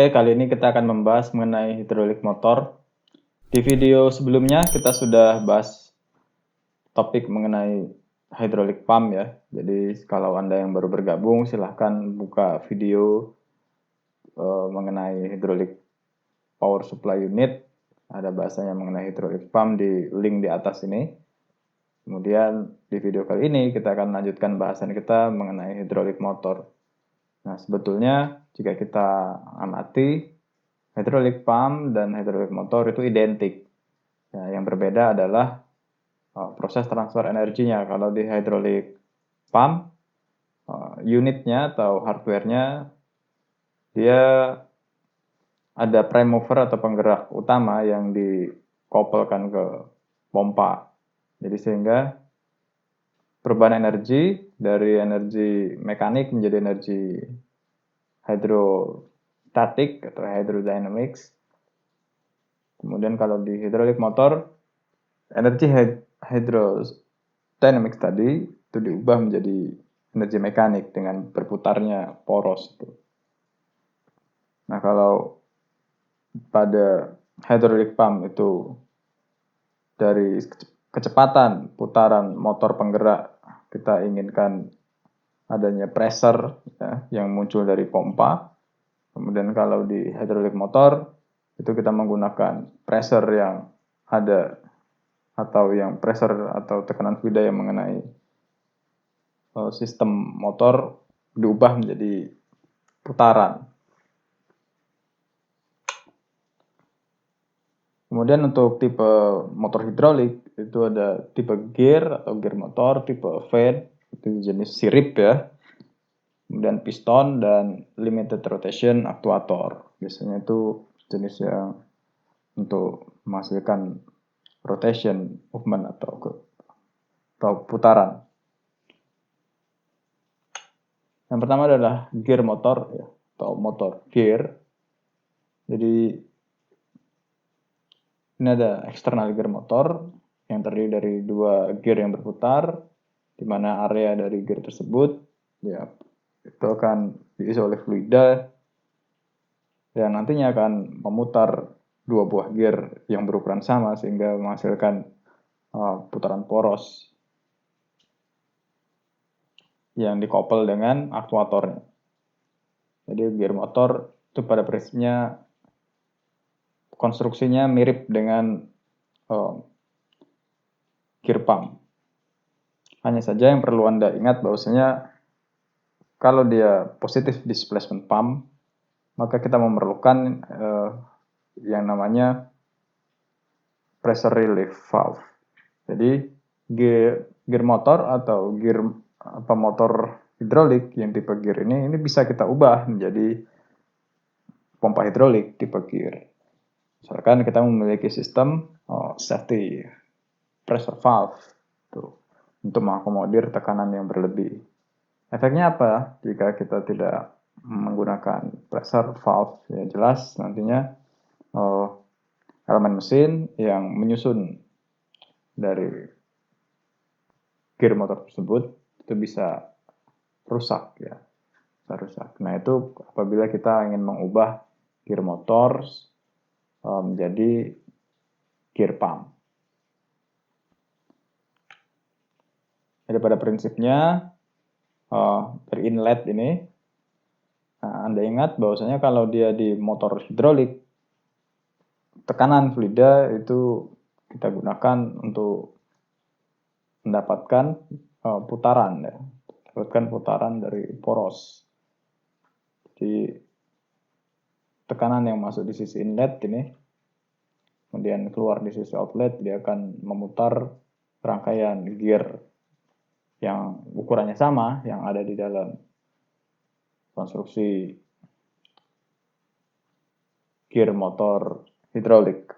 Oke, kali ini kita akan membahas mengenai hidrolik motor. Di video sebelumnya kita sudah bahas topik mengenai hidrolik pump ya. Jadi kalau Anda yang baru bergabung silahkan buka video mengenai hidrolik power supply unit. Ada bahasanya mengenai hidrolik pump di link di atas ini. Kemudian di video kali ini kita akan lanjutkan bahasan kita mengenai hidrolik motor. Nah, sebetulnya jika kita amati hidrolik pump dan hidrolik motor itu identik. Ya, yang berbeda adalah proses transfer energinya. Kalau di hidrolik pump, unitnya atau hardware-nya dia ada prime mover atau penggerak utama yang dikoppelkan ke pompa. Jadi sehingga perubahan energi dari energi mekanik menjadi energi hidrostatik atau hydrodynamics. Kemudian kalau di hidrolik motor, energi hydrodynamics tadi itu diubah menjadi energi mekanik dengan berputarnya poros. Nah, kalau pada hidrolik pump itu dari kecepatan putaran motor penggerak kita inginkan adanya pressure ya, yang muncul dari pompa. Kemudian kalau di hidrolik motor itu kita menggunakan pressure yang ada atau yang pressure atau tekanan fluida yang mengenai sistem motor diubah menjadi putaran. Kemudian untuk tipe motor hidrolik itu ada tipe gear atau gear motor, tipe fan itu jenis sirip ya. Kemudian piston dan limited rotation aktuator. Biasanya itu jenis yang untuk menghasilkan rotation movement atau putaran. Yang pertama adalah gear motor ya, atau motor gear. Jadi ini ada external gear motor yang terdiri dari dua gear yang berputar, di mana area dari gear tersebut ya itu akan diisi oleh fluida yang nantinya akan memutar dua buah gear yang berukuran sama sehingga menghasilkan putaran poros yang dikoppel dengan aktuatornya. Jadi gear motor itu pada prinsipnya konstruksinya mirip dengan gear pump. Hanya saja yang perlu Anda ingat bahwasanya kalau dia positif displacement pump, maka kita memerlukan yang namanya pressure relief valve. Jadi gear motor atau gear motor hidrolik yang tipe gear ini bisa kita ubah menjadi pompa hidrolik tipe gear. Misalkan kita memiliki sistem safety pressure valve untuk mengakomodir tekanan yang berlebih. Efeknya apa jika kita tidak menggunakan pressure valve? Ya jelas nantinya elemen mesin yang menyusun dari gear motor tersebut itu bisa rusak ya. Nah itu apabila kita ingin mengubah gear motor menjadi gear pump. Jadi pada prinsipnya dari inlet ini, Anda ingat bahwasanya kalau dia di motor hidrolik, tekanan fluida itu kita gunakan untuk mendapatkan putaran ya. Mendapatkan putaran dari poros. Jadi tekanan yang masuk di sisi inlet ini, kemudian keluar di sisi outlet, dia akan memutar rangkaian gear yang ukurannya sama yang ada di dalam konstruksi gear motor hidrolik.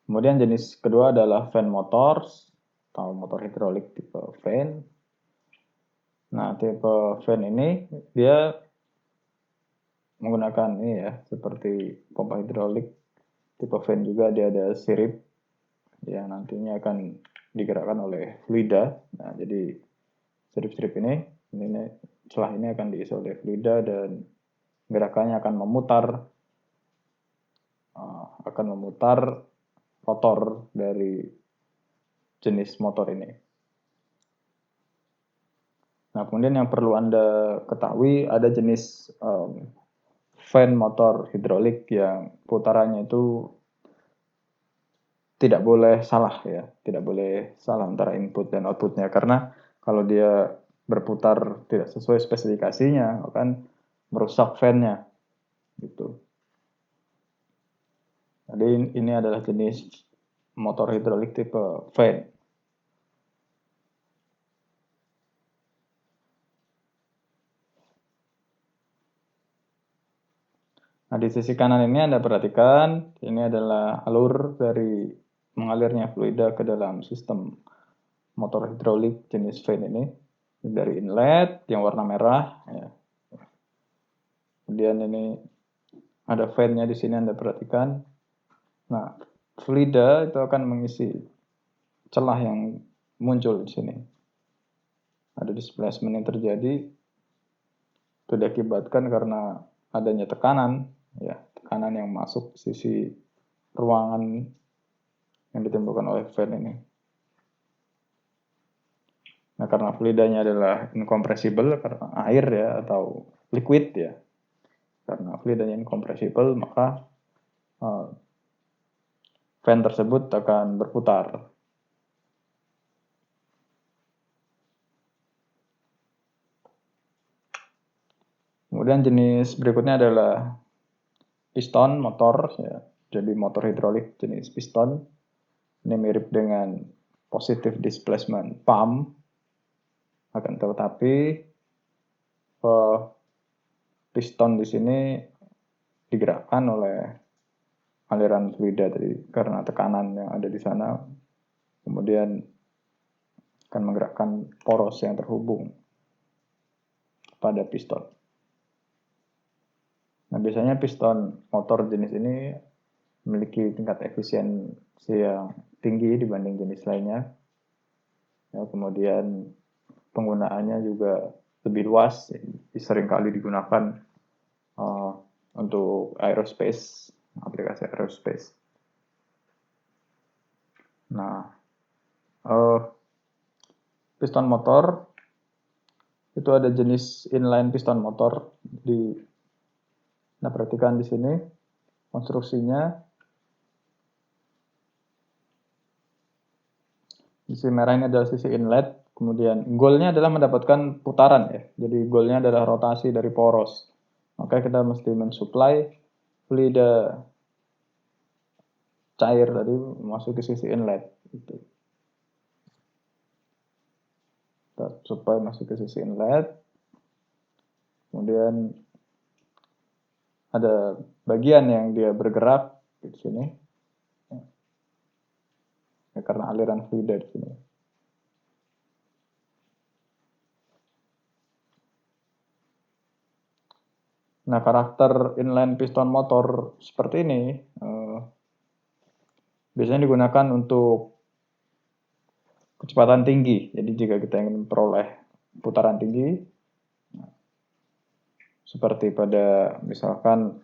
Kemudian jenis kedua adalah fan motors atau motor hidrolik tipe fan. Nah, tipe fan ini dia menggunakan ini ya, seperti pompa hidrolik tipe fan juga dia ada sirip yang nantinya akan digerakkan oleh fluida. Nah, jadi strip-strip ini celah ini akan diisi oleh fluida dan gerakannya akan memutar rotor dari jenis motor ini. Nah, kemudian yang perlu Anda ketahui ada jenis fan motor hidrolik yang putarannya itu tidak boleh salah ya, tidak boleh salah antara input dan outputnya, karena kalau dia berputar tidak sesuai spesifikasinya akan merusak fan-nya gitu. Jadi ini adalah jenis motor hidrolik tipe fan. Nah, di sisi kanan ini Anda perhatikan, ini adalah alur dari mengalirnya fluida ke dalam sistem motor hidrolik jenis fan ini. Dari inlet yang warna merah, ya. Kemudian ini ada fan-nya di sini Anda perhatikan. Nah, fluida itu akan mengisi celah yang muncul di sini. Ada displacement yang terjadi, itu diakibatkan karena adanya tekanan, ya, tekanan yang masuk ke sisi ruangan yang ditimbulkan oleh fan ini. Nah, karena fluidanya adalah incompressible karena air ya atau liquid ya. Karena fluidanya incompressible, maka fan tersebut akan berputar. Kemudian jenis berikutnya adalah piston motor ya. Jadi motor hidrolik jenis piston. Ini mirip dengan positive displacement pump. Akan tetapi piston di sini digerakkan oleh aliran fluida tadi karena tekanan yang ada di sana, kemudian akan menggerakkan poros yang terhubung pada piston. Nah, biasanya piston motor jenis ini memiliki tingkat efisiensi yang tinggi dibanding jenis lainnya. Ya, kemudian penggunaannya juga lebih luas, seringkali digunakan untuk aerospace, aplikasi aerospace. Nah, piston motor itu ada jenis inline piston motor Nah, perhatikan di sini konstruksinya. Sisi merah ini adalah sisi inlet, kemudian goalnya adalah mendapatkan putaran ya. Jadi goalnya adalah rotasi dari poros. Maka kita mesti mensuplai fluida cair tadi masuk ke sisi inlet. Gitu. Kita supply masuk ke sisi inlet. Kemudian ada bagian yang dia bergerak di sini. Ya, karena aliran fluida di sini. Nah, karakter inline piston motor seperti ini biasanya digunakan untuk kecepatan tinggi. Jadi jika kita ingin memperoleh putaran tinggi, seperti pada misalkan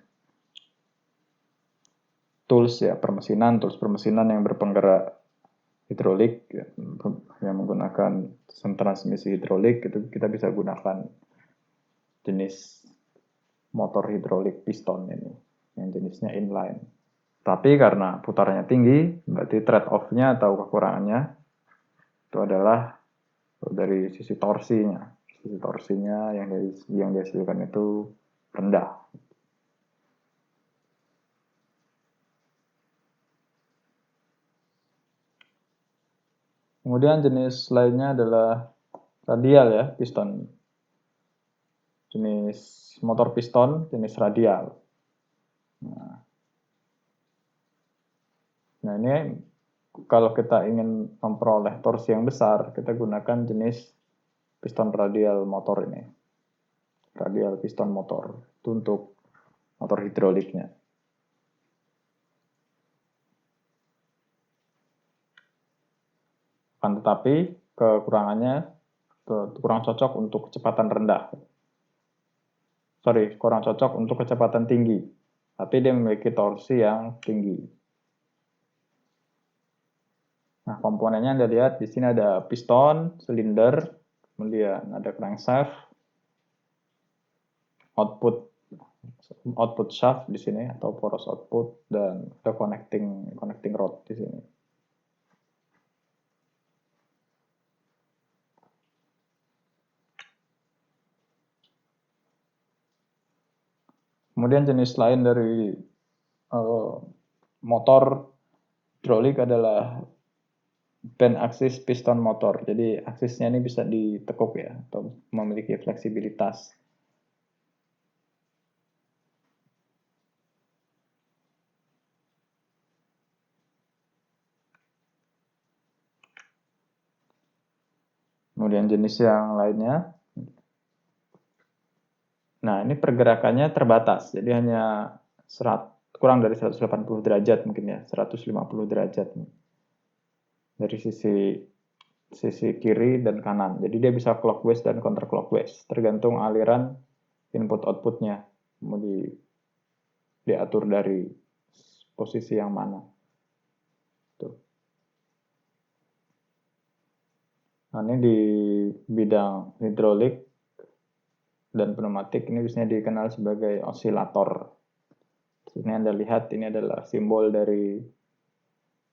tools permesinan yang berpenggerak hidrolik ya, yang menggunakan sistem transmisi hidrolik, itu kita bisa gunakan jenis motor hidrolik piston ini yang jenisnya inline. Tapi karena putarannya tinggi, berarti trade off-nya atau kekurangannya itu adalah dari sisi torsinya. Sisi torsinya yang dihasilkan itu rendah. Kemudian jenis lainnya adalah radial ya, piston. Jenis motor piston, jenis radial. Nah ini kalau kita ingin memperoleh torsi yang besar, kita gunakan jenis piston radial motor ini. Radial piston motor, itu untuk motor hidroliknya. Tetapi kekurangannya kurang cocok untuk kecepatan rendah. Kurang cocok untuk kecepatan tinggi. Tapi dia memiliki torsi yang tinggi. Nah, komponennya Anda lihat di sini ada piston, silinder, kemudian ada crankshaft, output shaft di sini atau poros output, dan ada connecting rod di sini. Kemudian jenis lain dari motor hidrolik adalah bend axis piston motor. Jadi aksisnya ini bisa ditekuk ya, atau memiliki fleksibilitas. Kemudian jenis yang lainnya. Nah, ini pergerakannya terbatas. Jadi hanya kurang dari 180 derajat mungkin ya, 150 derajat. Dari sisi kiri dan kanan. Jadi dia bisa clockwise dan counterclockwise, tergantung aliran input-outputnya. Mau diatur dari posisi yang mana. Tuh. Nah, ini di bidang hidrolik dan pneumatik ini biasanya dikenal sebagai osilator. Ini Anda lihat, ini adalah simbol dari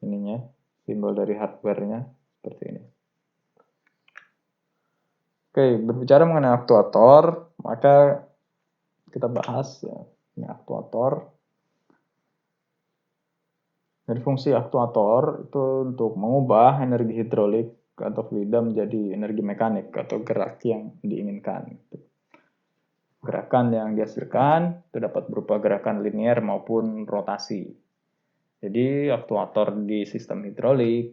ininya, simbol dari hardware-nya seperti ini. Oke, berbicara mengenai aktuator, maka kita bahas ya, ini aktuator. Jadi fungsi aktuator itu untuk mengubah energi hidrolik atau fluida menjadi energi mekanik atau gerak yang diinginkan. Gerakan yang dihasilkan itu dapat berupa gerakan linear maupun rotasi. Jadi aktuator di sistem hidrolik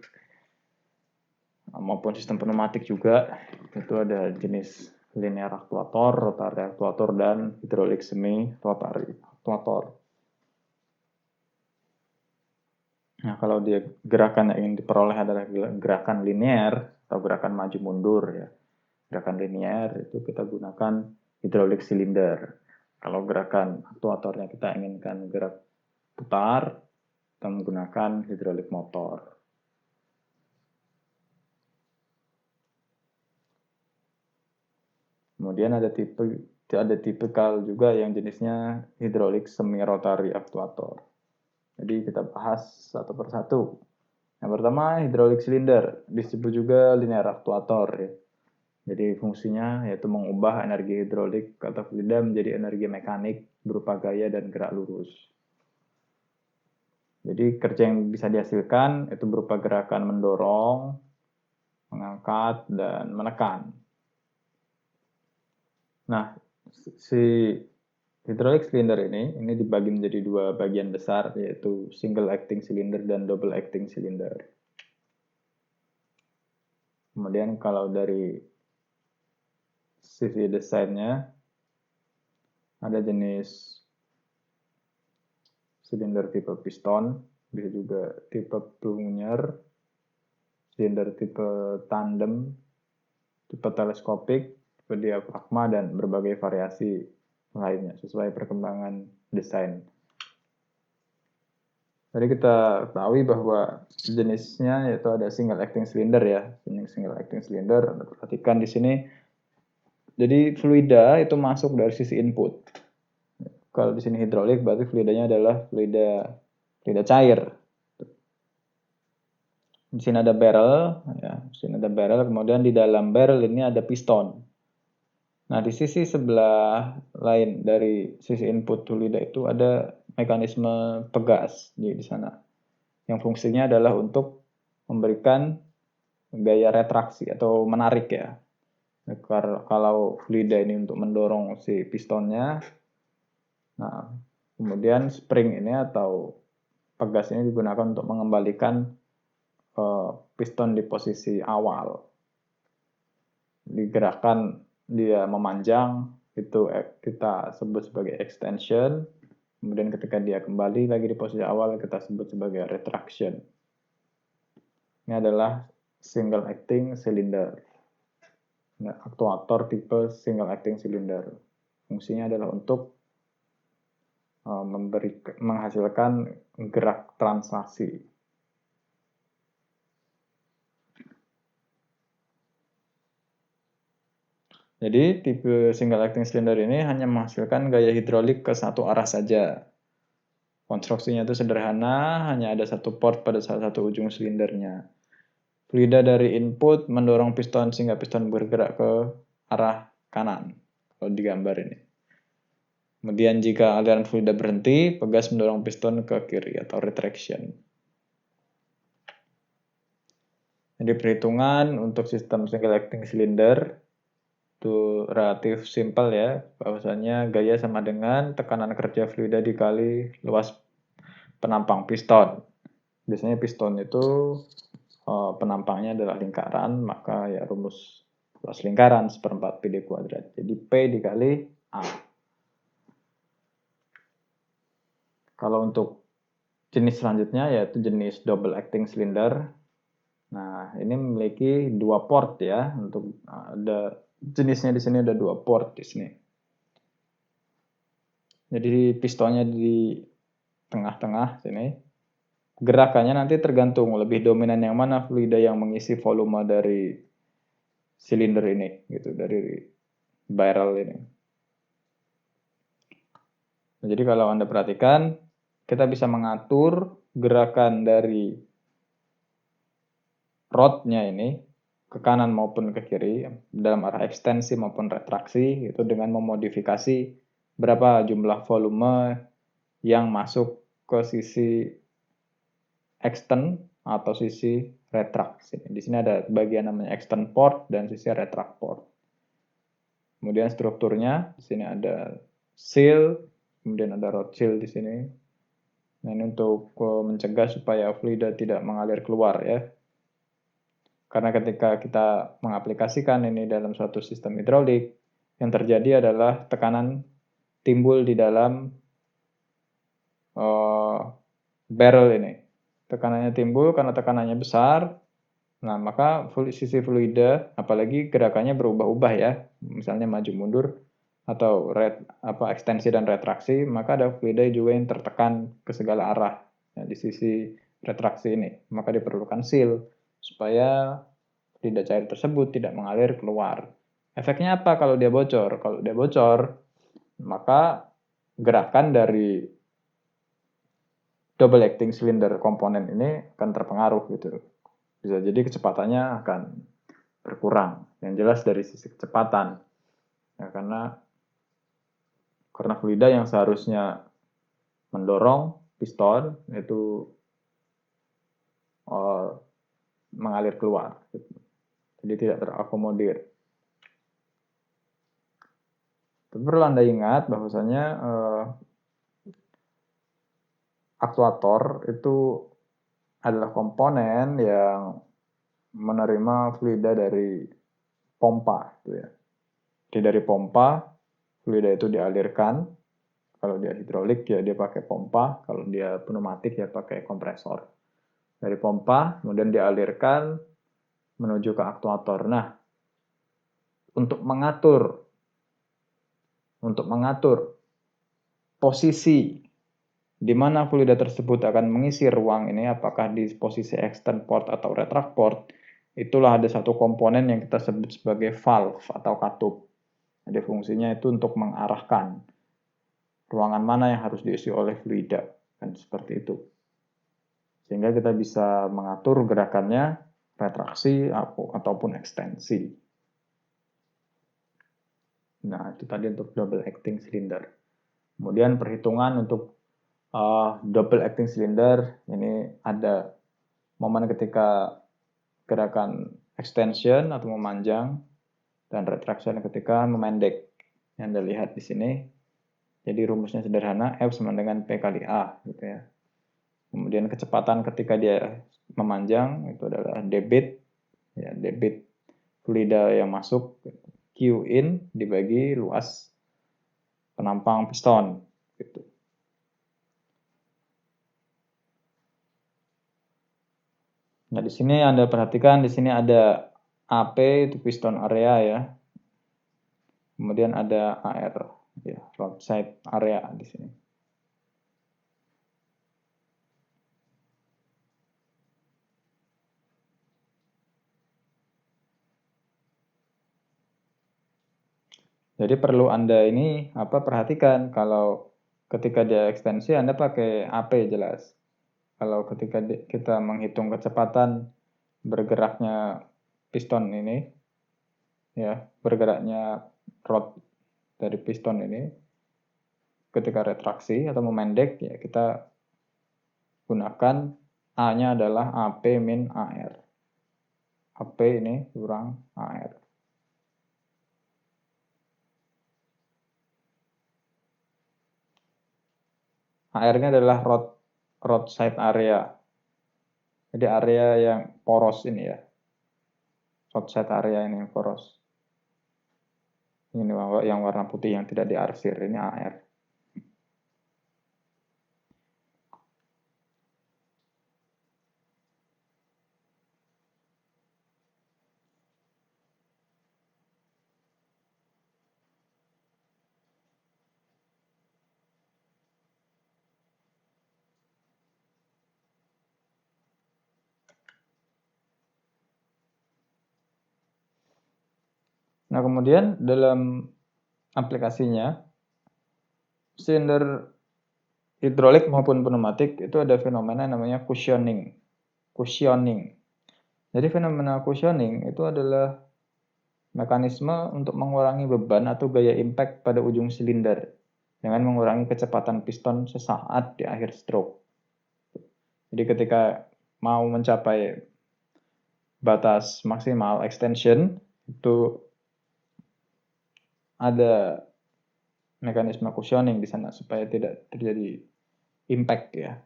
maupun sistem pneumatik juga itu ada jenis linear aktuator, rotary aktuator, dan hidrolik semi rotary aktuator. Nah, kalau dia gerakan yang ingin diperoleh adalah gerakan linear atau gerakan maju mundur ya. Gerakan linear itu kita gunakan hidrolik silinder. Kalau gerakan aktuatornya kita inginkan gerak putar, kita menggunakan hidrolik motor. Kemudian ada tipikal juga yang jenisnya hidrolik semi rotary aktuator. Jadi kita bahas satu persatu. Yang pertama hidrolik silinder, disebut juga linear aktuator ya. Jadi fungsinya yaitu mengubah energi hidrolik atau fluida menjadi energi mekanik berupa gaya dan gerak lurus. Jadi kerja yang bisa dihasilkan itu berupa gerakan mendorong, mengangkat, dan menekan. Nah, si hidrolik silinder ini dibagi menjadi dua bagian besar, yaitu single acting cylinder dan double acting cylinder. Kemudian kalau dari sisi desainnya ada jenis silinder tipe piston, bisa juga tipe plunger, silinder tipe tandem, tipe teleskopik, tipe diafragma, dan berbagai variasi lainnya sesuai perkembangan desain. Jadi kita ketahui bahwa jenisnya yaitu ada single acting cylinder ya. Ini single acting cylinder, Anda perhatikan di sini. Jadi fluida itu masuk dari sisi input. Kalau di sini hidrolik berarti fluidanya adalah fluida cair. Di sini ada barrel, ya. Di sini ada barrel, kemudian di dalam barrel ini ada piston. Nah, di sisi sebelah lain dari sisi input fluida itu ada mekanisme pegas di sana. Yang fungsinya adalah untuk memberikan gaya retraksi atau menarik ya. Kalau fluida ini untuk mendorong si pistonnya, nah kemudian spring ini atau pegas ini digunakan untuk mengembalikan piston di posisi awal. Digerakkan dia memanjang, itu kita sebut sebagai extension. Kemudian ketika dia kembali lagi di posisi awal, kita sebut sebagai retraction. Ini adalah single acting cylinder. Nah, aktuator tipe single acting cylinder. Fungsinya adalah untuk menghasilkan gerak translasi. Jadi tipe single acting cylinder ini hanya menghasilkan gaya hidrolik ke satu arah saja. Konstruksinya itu sederhana, hanya ada satu port pada salah satu ujung silindernya. Fluida dari input mendorong piston sehingga piston bergerak ke arah kanan. Kalau digambar ini. Kemudian jika aliran fluida berhenti, pegas mendorong piston ke kiri atau retraction. Jadi perhitungan untuk sistem single acting cylinder itu relatif simpel ya, bahwasanya gaya sama dengan tekanan kerja fluida dikali luas penampang piston. Biasanya piston itu penampangnya adalah lingkaran, maka ya rumus luas lingkaran 1/4 PD kuadrat. Jadi P dikali A. Kalau untuk jenis selanjutnya yaitu jenis double acting cylinder. Nah, ini memiliki 2 port ya. Untuk ada jenisnya di sini ada 2 port di sini. Jadi pistonnya di tengah-tengah sini. Gerakannya nanti tergantung lebih dominan yang mana fluida yang mengisi volume dari silinder ini gitu, dari barrel ini. Nah, jadi kalau Anda perhatikan, kita bisa mengatur gerakan dari rodnya ini ke kanan maupun ke kiri dalam arah ekstensi maupun retraksi itu dengan memodifikasi berapa jumlah volume yang masuk ke sisi extend atau sisi retract. Di sini ada bagian namanya extend port dan sisi retract port. Kemudian strukturnya di sini ada seal, kemudian ada rod seal di sini. Nah, ini untuk mencegah supaya fluida tidak mengalir keluar ya. Karena ketika kita mengaplikasikan ini dalam suatu sistem hidrolik, yang terjadi adalah tekanan timbul di dalam barrel ini. Tekanannya timbul karena tekanannya besar. Nah, maka sisi fluida, apalagi gerakannya berubah-ubah ya, misalnya maju mundur atau ekstensi dan retraksi, maka ada fluida juga yang tertekan ke segala arah di sisi retraksi ini. Maka diperlukan seal supaya fluida cair tersebut tidak mengalir keluar. Efeknya apa kalau dia bocor? Kalau dia bocor, maka gerakan dari double acting cylinder komponen ini akan terpengaruh gitu. Bisa jadi kecepatannya akan berkurang. Yang jelas dari sisi kecepatan. Ya, karena fluida yang seharusnya mendorong piston itu mengalir keluar. Gitu. Jadi tidak terakomodir. Tapi perlu Anda ingat bahwasanya aktuator itu adalah komponen yang menerima fluida dari pompa. Gitu ya. Jadi dari pompa, fluida itu dialirkan. Kalau dia hidrolik ya dia pakai pompa, kalau dia pneumatik ya pakai kompresor. Dari pompa, kemudian dialirkan menuju ke aktuator. Nah, untuk mengatur posisi di mana fluida tersebut akan mengisi ruang ini, apakah di posisi extend port atau retract port, itulah ada satu komponen yang kita sebut sebagai valve atau katup. Jadi fungsinya itu untuk mengarahkan ruangan mana yang harus diisi oleh fluida, kan seperti itu. Sehingga kita bisa mengatur gerakannya retraksi ataupun ekstensi. Nah, itu tadi untuk double acting cylinder. Kemudian perhitungan untuk double acting cylinder, ini ada momen ketika gerakan extension atau memanjang dan retraction ketika memendek. Yang Anda lihat di sini. Jadi rumusnya sederhana, F sama dengan P kali A gitu ya. Kemudian kecepatan ketika dia memanjang itu adalah debit ya, debit fluida yang masuk Q in dibagi luas penampang piston gitu. Nah, di sini Anda perhatikan di sini ada AP itu piston area ya. Kemudian ada AR ya, roadside area di sini. Jadi perlu Anda ini perhatikan kalau ketika dia ekstensi Anda pakai AP jelas. Kalau ketika kita menghitung kecepatan bergeraknya piston ini ya, bergeraknya rod dari piston ini ketika retraksi atau memendek ya kita gunakan A-nya adalah AP min AR. AP ini kurang AR. AR-nya adalah roadside area. Jadi area yang poros ini ya. Roadside area ini yang poros. Ini yang warna putih yang tidak diarsir, ini AR. Nah, kemudian dalam aplikasinya, silinder hidrolik maupun pneumatik itu ada fenomena namanya cushioning. Jadi fenomena cushioning itu adalah mekanisme untuk mengurangi beban atau gaya impact pada ujung silinder dengan mengurangi kecepatan piston sesaat di akhir stroke. Jadi ketika mau mencapai batas maksimal extension itu ada mekanisme cushioning di sana supaya tidak terjadi impact ya.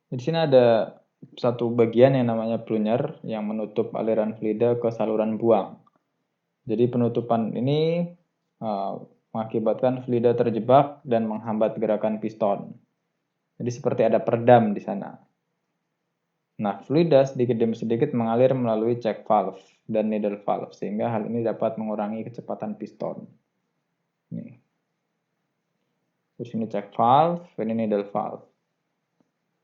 Di sini ada satu bagian yang namanya plunger yang menutup aliran fluida ke saluran buang. Jadi penutupan ini mengakibatkan fluida terjebak dan menghambat gerakan piston. Jadi seperti ada peredam di sana. Nah, fluida sedikit demi sedikit mengalir melalui check valve dan needle valve sehingga hal ini dapat mengurangi kecepatan piston. Nih. Terus ini check valve, ini needle valve.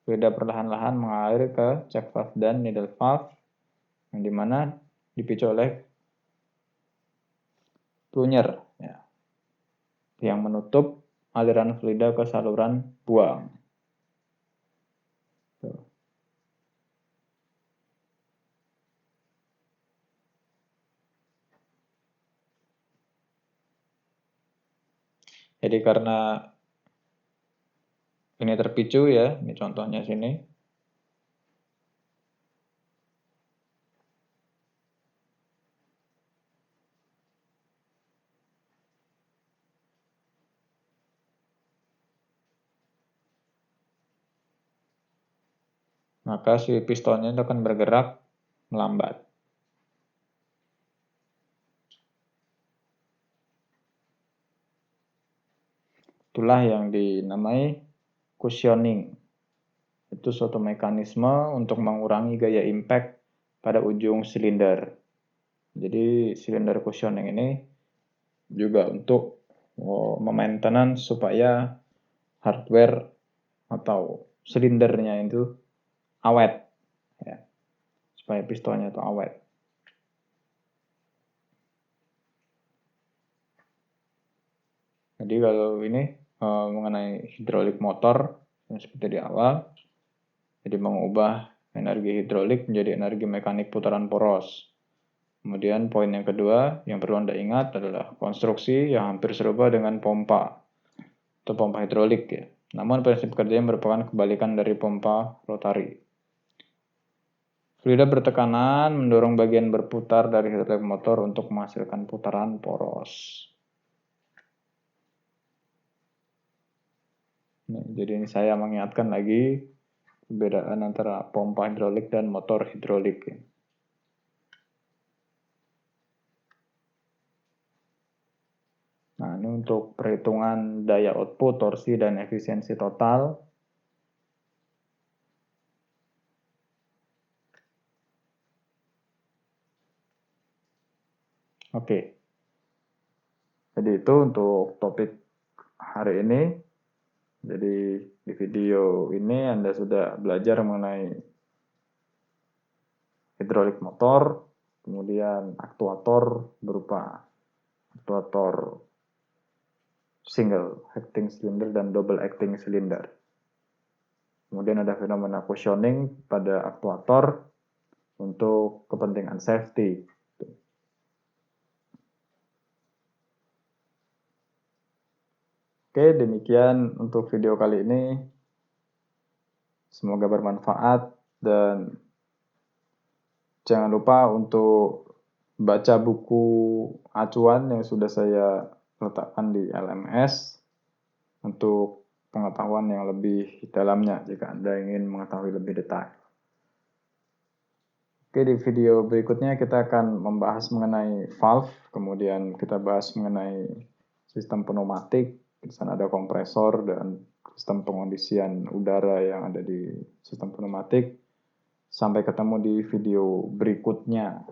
Fluida perlahan-lahan mengalir ke check valve dan needle valve yang dimana dipicu oleh plunger ya, yang menutup aliran fluida ke saluran buang. Tuh. Jadi karena ini terpicu ya, ini contohnya sini. Maka si pistonnya itu akan bergerak melambat. Itulah yang dinamai cushioning. Itu suatu mekanisme untuk mengurangi gaya impact pada ujung silinder. Jadi silinder cushioning ini juga untuk memaintenance supaya hardware atau silindernya itu awet ya. Supaya pistonnya itu awet. Jadi kalau ini mengenai hidrolik motor yang seperti di awal, jadi mengubah energi hidrolik menjadi energi mekanik putaran poros. Kemudian poin yang kedua yang perlu Anda ingat adalah konstruksi yang hampir serupa dengan pompa atau pompa hidrolik ya. Namun prinsip kerjanya merupakan kebalikan dari pompa rotari. Fluida bertekanan mendorong bagian berputar dari hidrolik motor untuk menghasilkan putaran poros. Nah, jadi ini saya mengingatkan lagi perbedaan antara pompa hidrolik dan motor hidrolik. Nah, ini untuk perhitungan daya output, torsi, dan efisiensi total. Oke, jadi itu untuk topik hari ini. Jadi di video ini Anda sudah belajar mengenai hidrolik motor, kemudian aktuator berupa aktuator single acting cylinder dan double acting cylinder. Kemudian ada fenomena cushioning pada aktuator untuk kepentingan safety. Oke, demikian untuk video kali ini. Semoga bermanfaat dan jangan lupa untuk baca buku acuan yang sudah saya letakkan di LMS untuk pengetahuan yang lebih dalamnya jika Anda ingin mengetahui lebih detail. Oke, di video berikutnya kita akan membahas mengenai valve, kemudian kita bahas mengenai sistem pneumatik, di sana ada kompresor dan sistem pengondisian udara yang ada di sistem pneumatik. Sampai ketemu di video berikutnya.